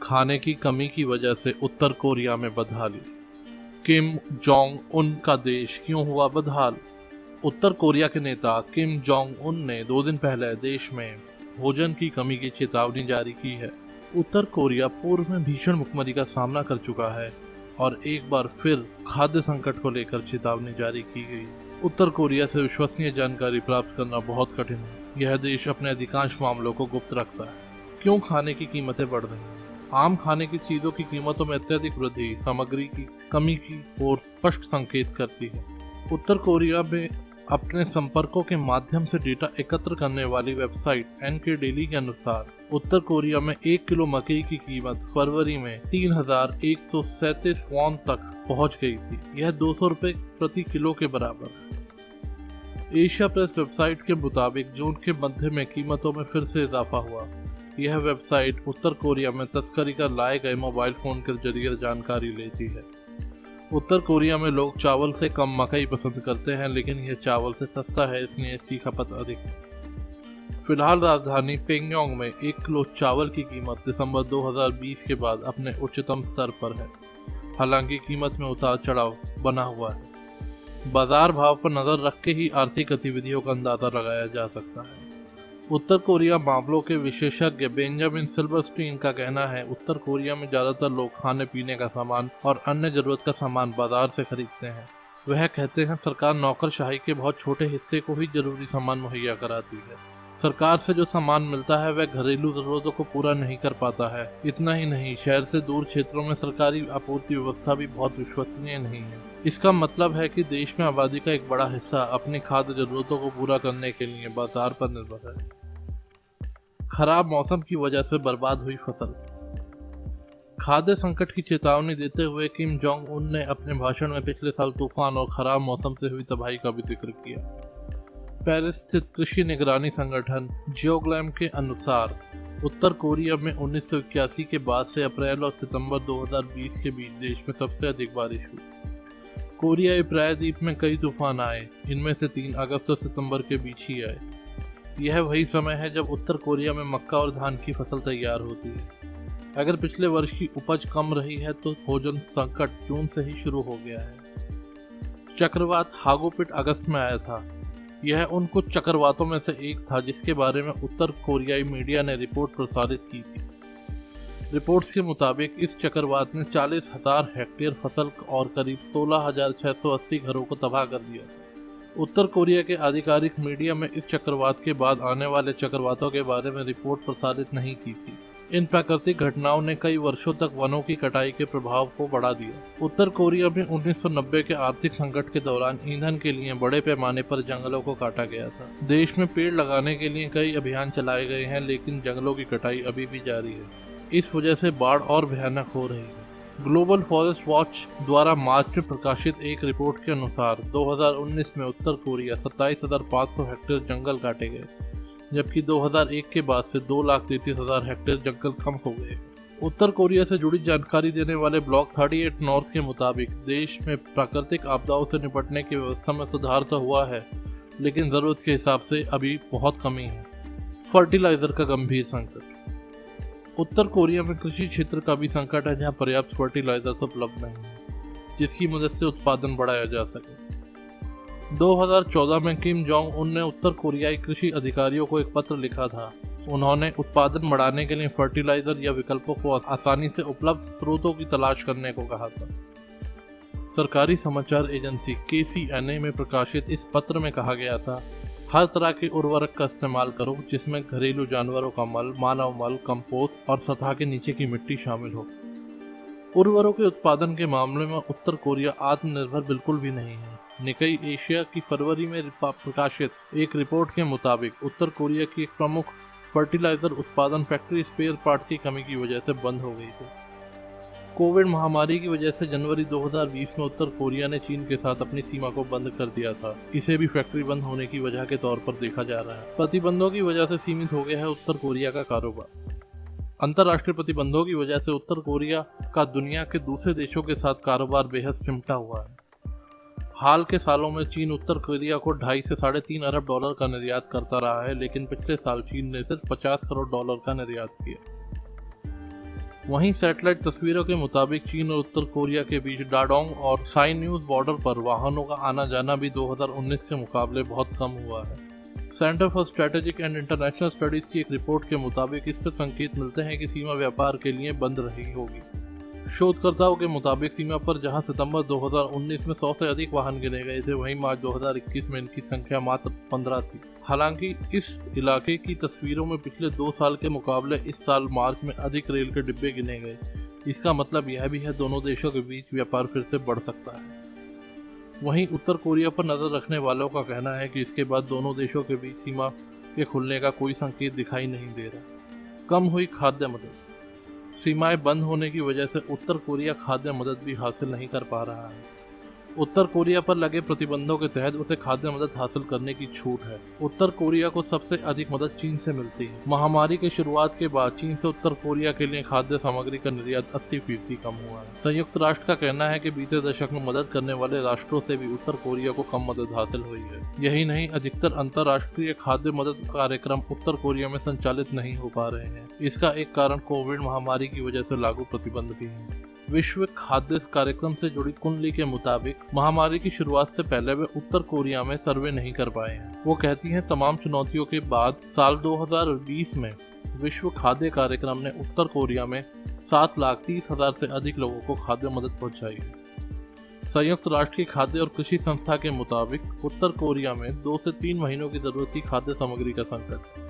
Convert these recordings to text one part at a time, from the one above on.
खाने की कमी की वजह से उत्तर कोरिया में बदहाली। किम जोंग उन का देश क्यों हुआ बदहाल? उत्तर कोरिया के नेता किम जोंग उन ने 2 दिन पहले देश में भोजन की कमी की चेतावनी जारी की है। उत्तर कोरिया पूर्व में भीषण भुखमरी का सामना कर चुका है और एक बार फिर खाद्य संकट को लेकर चेतावनी जारी की गई। उत्तर कोरिया से विश्वसनीय जानकारी प्राप्त करना बहुत कठिन है। यह देश अपने अधिकांश मामलों को गुप्त रखता है। क्यों खाने की कीमतें बढ़ रही हैं? आम खाने की चीजों की कीमतों में अत्यधिक वृद्धि सामग्री की कमी की ओर स्पष्ट संकेत करती है। उत्तर कोरिया में अपने संपर्कों के माध्यम से डेटा एकत्र करने वाली वेबसाइट एनके डेली के अनुसार उत्तर कोरिया में 1 किलो मकई की कीमत फरवरी में 3,137 वॉन तक पहुंच गई थी। यह 200 रुपए प्रति किलो के बराबर है। एशिया प्रेस वेबसाइट के मुताबिक जून के मध्य में कीमतों में फिर से इजाफा हुआ। यह वेबसाइट उत्तर कोरिया में तस्करी कर लाए गए मोबाइल फोन के जरिए जानकारी लेती है। उत्तर कोरिया में लोग चावल से कम मकई पसंद करते हैं, लेकिन यह चावल से सस्ता है, इसलिए इसकी खपत अधिक है। फिलहाल राजधानी पेंगयोंग में 1 किलो चावल की कीमत दिसंबर 2020 के बाद अपने उच्चतम स्तर पर है। हालांकि कीमत में उतार चढ़ाव बना हुआ है। बाजार भाव पर नजर रख के ही आर्थिक गतिविधियों का अंदाजा लगाया जा सकता है। उत्तर कोरिया मामलों के विशेषज्ञ बेंजामिन सिल्वरस्टीन का कहना है, उत्तर कोरिया में ज्यादातर लोग खाने पीने का सामान और अन्य जरूरत का सामान बाजार से खरीदते हैं। वह कहते हैं, सरकार नौकरशाही के बहुत छोटे हिस्से को ही जरूरी सामान मुहैया कराती है। सरकार से जो सामान मिलता है वह घरेलू जरूरतों को पूरा नहीं कर पाता है। इतना ही नहीं, शहर से दूर क्षेत्रों में सरकारी आपूर्ति व्यवस्था भी बहुत विश्वसनीय नहीं है। इसका मतलब है कि देश में आबादी का एक बड़ा हिस्सा अपनी खाद्य जरूरतों को पूरा करने के लिए बाजार पर निर्भर है। खराब मौसम की वजह से बर्बाद हुई फसल। खाद्य संकट की चेतावनी देते हुए किम जोंग उन ने अपने भाषण में पिछले साल तूफान और खराब मौसम से हुई तबाही का भी जिक्र किया। पेरिस स्थित कृषि निगरानी संगठन जियोग्लैम के अनुसार उत्तर कोरिया में 1981 के बाद से अप्रैल और सितंबर 2020 के बीच देश में सबसे अधिक बारिश हुई। कोरियाई प्रायद्वीप में कई तूफान आए, इनमें से 3 अगस्त और सितंबर के बीच ही आए। यह वही समय है जब उत्तर कोरिया में मक्का और धान की फसल तैयार होती है। अगर पिछले वर्ष की उपज कम रही है तो भोजन संकट जून से ही शुरू हो गया है। चक्रवात हागुपिट अगस्त में आया था। यह उन कुछ चक्रवातों में से एक था जिसके बारे में उत्तर कोरियाई मीडिया ने रिपोर्ट प्रसारित की थी। रिपोर्ट्स के मुताबिक इस चक्रवात ने 40,000 हेक्टेयर फसल और करीब 16,680 घरों को तबाह कर दिया। उत्तर कोरिया के आधिकारिक मीडिया में इस चक्रवात के बाद आने वाले चक्रवातों के बारे में रिपोर्ट प्रसारित नहीं की थी। इन प्राकृतिक घटनाओं ने कई वर्षों तक वनों की कटाई के प्रभाव को बढ़ा दिया। उत्तर कोरिया में 1990 के आर्थिक संकट के दौरान ईंधन के लिए बड़े पैमाने पर जंगलों को काटा गया था। देश में पेड़ लगाने के लिए कई अभियान चलाए गए हैं, लेकिन जंगलों की कटाई अभी भी जारी है। इस वजह से बाढ़ और भयानक हो रही है। ग्लोबल फॉरेस्ट वॉच द्वारा मार्च में प्रकाशित एक रिपोर्ट के अनुसार 2019 में उत्तर कोरिया 27,500 हेक्टेयर जंगल काटे गए, जबकि 2001 के बाद से 2,33,000 हेक्टेयर जंगल कम हो गए। उत्तर कोरिया से जुड़ी जानकारी देने वाले ब्लॉक 38 नॉर्थ के मुताबिक देश में प्राकृतिक आपदाओं से निपटने की व्यवस्था में सुधार तो हुआ है, लेकिन जरूरत के हिसाब से अभी बहुत कमी है। फर्टिलाइजर का गंभीर संकट। उत्तर कोरिया में कृषि क्षेत्र का भी संकट है, जहां पर्याप्त फर्टिलाइजर उपलब्ध नहीं है जिसकी मदद से उत्पादन बढ़ाया जा सके। 2014 में किम जोंग उन ने उत्तर कोरियाई कृषि अधिकारियों को एक पत्र लिखा था। उन्होंने उत्पादन बढ़ाने के लिए फर्टिलाइजर या विकल्पों को आसानी से उपलब्ध स्रोतों की तलाश करने को कहा था। सरकारी समाचार एजेंसी KCNA में प्रकाशित इस पत्र में कहा गया था, हर तरह के उर्वरक का इस्तेमाल करो जिसमें घरेलू जानवरों का मल, मानव मल, कंपोस्ट और सतह के नीचे की मिट्टी शामिल हो। उर्वरकों के उत्पादन के मामले में उत्तर कोरिया आत्मनिर्भर बिल्कुल भी नहीं है। निकाई एशिया की फरवरी में प्रकाशित एक रिपोर्ट के मुताबिक उत्तर कोरिया की एक प्रमुख फर्टिलाइजर उत्पादन फैक्ट्री स्पेयर पार्ट्स की कमी की वजह से बंद हो गई थी। कोविड महामारी की वजह से जनवरी 2020 में उत्तर कोरिया ने चीन के साथ अपनी सीमा को बंद कर दिया था। इसे भी फैक्ट्री बंद होने की वजह के तौर पर देखा जा रहा है। प्रतिबंधों की वजह से सीमित हो गया है उत्तर कोरिया का कारोबार। अंतर्राष्ट्रीय प्रतिबंधों की वजह से उत्तर कोरिया का दुनिया के दूसरे देशों के साथ कारोबार बेहद सिमटा हुआ है। हाल के सालों में चीन उत्तर कोरिया को 2.5 से 3.5 अरब डॉलर का निर्यात करता रहा है, लेकिन पिछले साल चीन ने सिर्फ $50 करोड़ का निर्यात किया। वहीं सैटेलाइट तस्वीरों के मुताबिक चीन और उत्तर कोरिया के बीच डाडोंग और साइन्यूज बॉर्डर पर वाहनों का आना जाना भी 2019 के मुकाबले बहुत कम हुआ है। Centre for strategic and international studies की एक रिपोर्ट के मुताबिक इससे संकेत मिलते हैं कि सीमा व्यापार के लिए बंद रही होगी। शोधकर्ताओं के मुताबिक सीमा पर जहां सितंबर 2019 में 100 से अधिक वाहन गिने गए थे, वहीं मार्च 2021 में इनकी संख्या मात्र 15 थी। हालांकि इस इलाके की तस्वीरों में पिछले 2 साल के मुकाबले इस साल मार्च में अधिक रेल के डिब्बे गिने गए। इसका मतलब यह भी है दोनों देशों के बीच व्यापार फिर से बढ़ सकता है। वहीं उत्तर कोरिया पर नजर रखने वालों का कहना है कि इसके बाद दोनों देशों के बीच सीमा के खुलने का कोई संकेत दिखाई नहीं दे रहा। कम हुई खाद्य मदद। सीमाएं बंद होने की वजह से उत्तर कोरिया खाद्य मदद भी हासिल नहीं कर पा रहा है। उत्तर कोरिया पर लगे प्रतिबंधों के तहत उसे खाद्य मदद हासिल करने की छूट है। उत्तर कोरिया को सबसे अधिक मदद चीन से मिलती है। महामारी की शुरुआत के बाद चीन से उत्तर कोरिया के लिए खाद्य सामग्री का निर्यात 80% कम हुआ है। संयुक्त राष्ट्र का कहना है कि बीते दशक में मदद करने वाले राष्ट्रों से भी उत्तर कोरिया को कम मदद हासिल हुई है। यही नहीं, अधिकतर अंतर्राष्ट्रीय खाद्य मदद कार्यक्रम उत्तर कोरिया में संचालित नहीं हो पा रहे हैं। इसका एक कारण कोविड महामारी की वजह से लागू प्रतिबंध भी है। विश्व खाद्य कार्यक्रम से जुड़ी कुंडली के मुताबिक महामारी की शुरुआत से पहले वे उत्तर कोरिया में सर्वे नहीं कर पाए हैं। वो कहती हैं, तमाम चुनौतियों के बाद साल 2020 में विश्व खाद्य कार्यक्रम ने उत्तर कोरिया में 7,30,000 से अधिक लोगों को खाद्य मदद पहुंचाई है। संयुक्त राष्ट्र की खाद्य और कृषि संस्था के मुताबिक उत्तर कोरिया में 2 से 3 महीनों की जरूरत की खाद्य सामग्री का संकट है।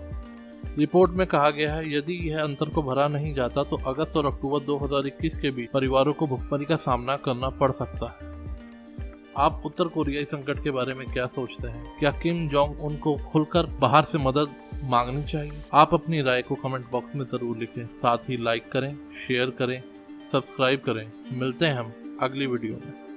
रिपोर्ट में कहा गया है, यदि यह अंतर को भरा नहीं जाता तो अगस्त और अक्टूबर 2021 के बीच परिवारों को भुखमरी का सामना करना पड़ सकता है। आप उत्तर कोरियाई संकट के बारे में क्या सोचते हैं? क्या किम जोंग उन को खुलकर बाहर से मदद मांगनी चाहिए? आप अपनी राय को कमेंट बॉक्स में जरूर लिखें। साथ ही लाइक करें, शेयर करें, सब्सक्राइब करें। मिलते हैं हम अगली वीडियो में।